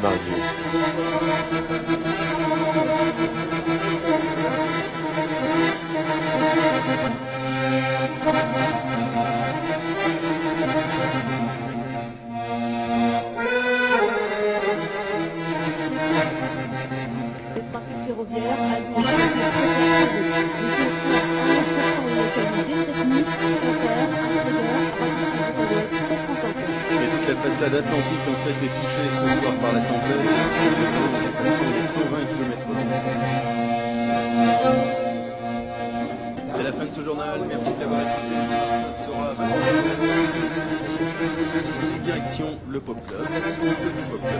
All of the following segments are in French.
La façade atlantique en fait est touchée ce soir par la tempête. Les 120 km/h. C'est la fin de ce journal. Merci de l'avoir écouté. Ce sera direction le Pop Club. La suite du Pop Club.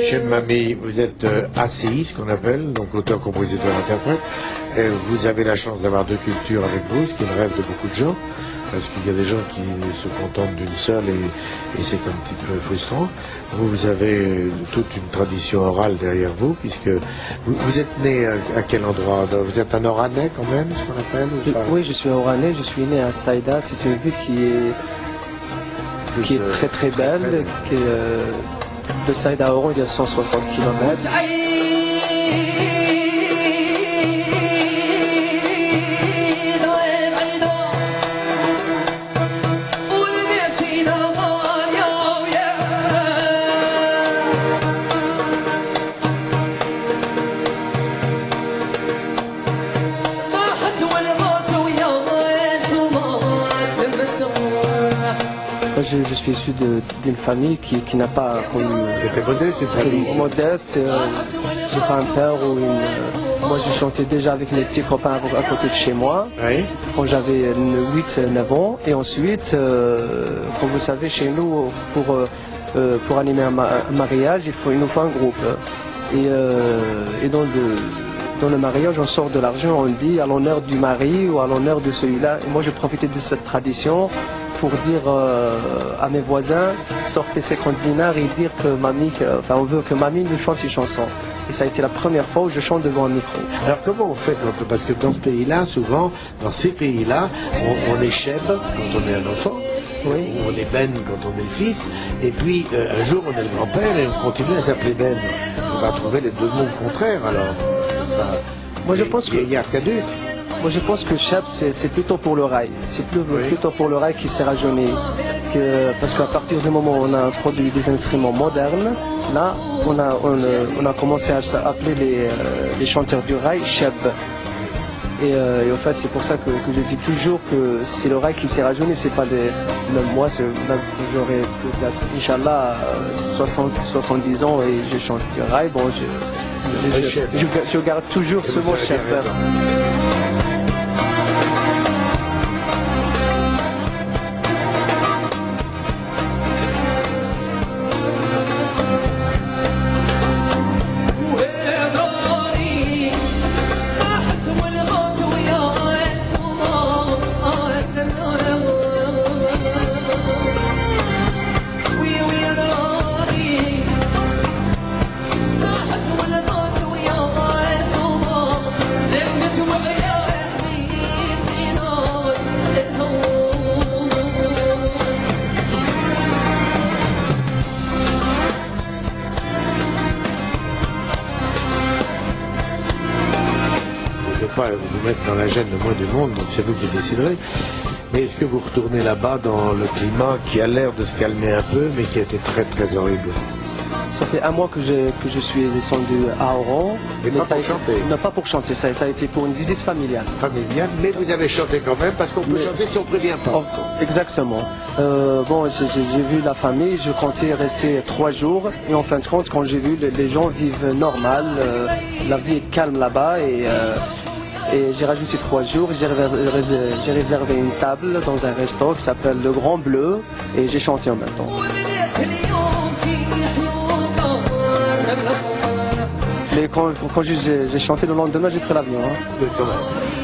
Cheb Mami, vous êtes ACI, ce qu'on appelle, donc auteur, compositeur, interprète. Et vous avez la chance d'avoir deux cultures avec vous, ce qui est le rêve de beaucoup de gens, parce qu'il y a des gens qui se contentent d'une seule et c'est un petit peu frustrant. Vous avez toute une tradition orale derrière vous, puisque vous êtes né à quel endroit? Vous êtes un Oranais quand même, ce qu'on appelle ou pas? Oui, je suis Oranais, je suis né à Saïda, c'est une ville qui est très très belle, qui est, de Saïda à Oran, il y a 160 km. Je suis issu d'une famille qui n'a pas connu. Modeste. J'ai pas un père ou une. Moi, j'ai chanté déjà avec mes petits copains à côté de chez moi. Oui. Quand j'avais 8-9 ans. Et ensuite, comme vous savez, chez nous, pour animer un mariage, il nous faut un groupe. Et dans le mariage, on sort de l'argent, on dit à l'honneur du mari ou à l'honneur de celui-là. Et moi, j'ai profité de cette tradition pour dire à mes voisins, sortez 50 dinars et dire que on veut que mamie nous chante une chanson. Et ça a été la première fois où je chante devant un micro. Alors comment on fait parce que dans ce pays-là, souvent, dans ces pays-là, on est cheb quand on est un enfant. Oui. On est Ben quand on est le fils, et puis un jour on est le grand-père et on continue à s'appeler Ben. On va trouver les deux mots contraires alors. Moi je pense qu'il y a caduc. Moi je pense que cheb c'est plutôt pour le rail. C'est plutôt pour le rail qui s'est rajeuni. Parce qu'à partir du moment où on a introduit des instruments modernes, là on a commencé à appeler les chanteurs du rail cheb. Et en fait, c'est pour ça que je dis toujours que c'est le rail qui s'est rajeuni, c'est pas même moi, même j'aurais peut-être, Inch'Allah, 70 ans et je chante du rail, bon, je garde toujours ce mot chef. Vous mettre dans la gêne le moins du monde, donc c'est vous qui déciderez. Mais est-ce que vous retournez là-bas dans le climat qui a l'air de se calmer un peu, mais qui a été très très horrible? Ça fait un mois que je suis descendu à Oran. Mais pas pour chanter? Non, pas pour chanter, ça a été pour une visite familiale. Familiale, mais vous avez chanté quand même, parce qu'on peut chanter si on ne prévient pas. Exactement. Bon, j'ai vu la famille, je comptais rester 3 jours, et en fin de compte, quand j'ai vu les gens vivent normal, la vie est calme là-bas, Et j'ai rajouté 3 jours. J'ai réservé une table dans un restaurant qui s'appelle Le Grand Bleu et j'ai chanté en même temps. Mais quand j'ai chanté le lendemain, j'ai pris l'avion. Hein. Oui, quand même.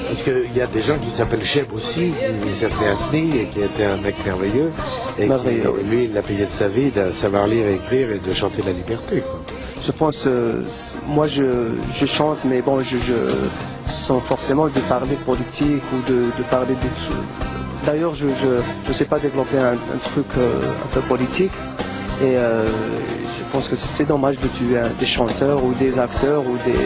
Parce qu'il y a des gens qui s'appellent Cheb aussi, il s'appelait Asni et qui était un mec merveilleux. Et qui, lui, il a payé de sa vie de savoir lire et écrire et de chanter la liberté. Quoi. Je pense, moi je chante, mais bon, sans forcément de parler politique ou de parler de tout. D'ailleurs, je ne sais pas développer un truc un peu politique. Et je pense que c'est dommage de tuer des chanteurs ou des acteurs ou des...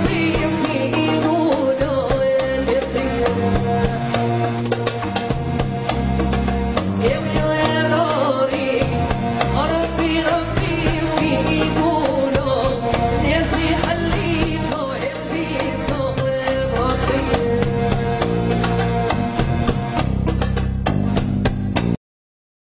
Be